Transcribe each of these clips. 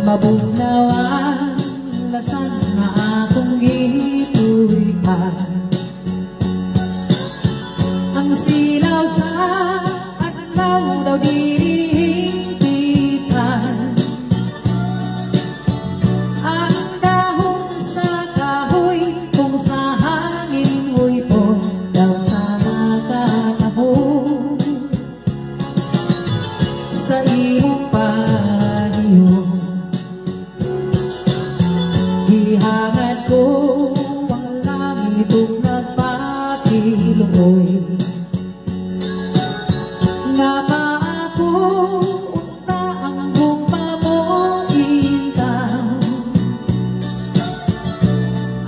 Mabugnawan lasan na akong gituihan. Ang silaw sa adlaw daw dihimpitan. Ang dahon sa kahoy kung sa hangin huipon daw sa makakahon. Sa iyong pahiyong ihangad ko ang langit ug nagpakiluoy. Nga ba ako unta ang mamointaw?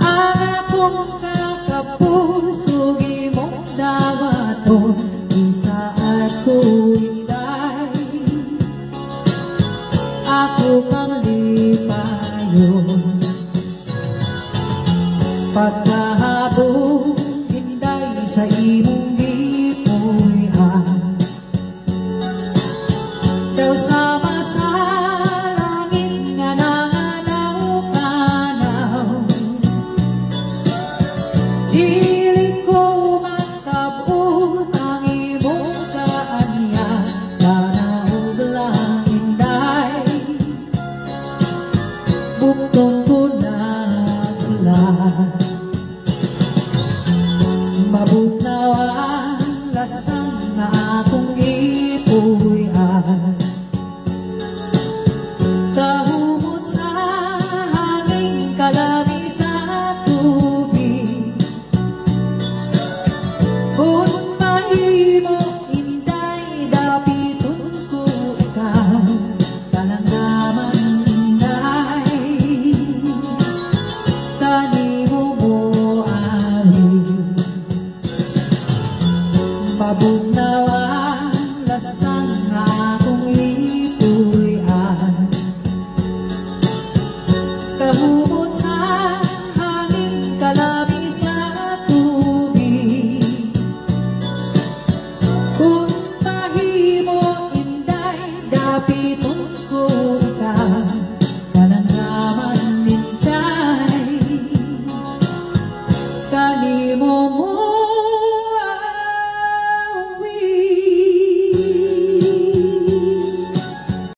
Ang akong kakapuso imong dawaton isaat ko inday. Ako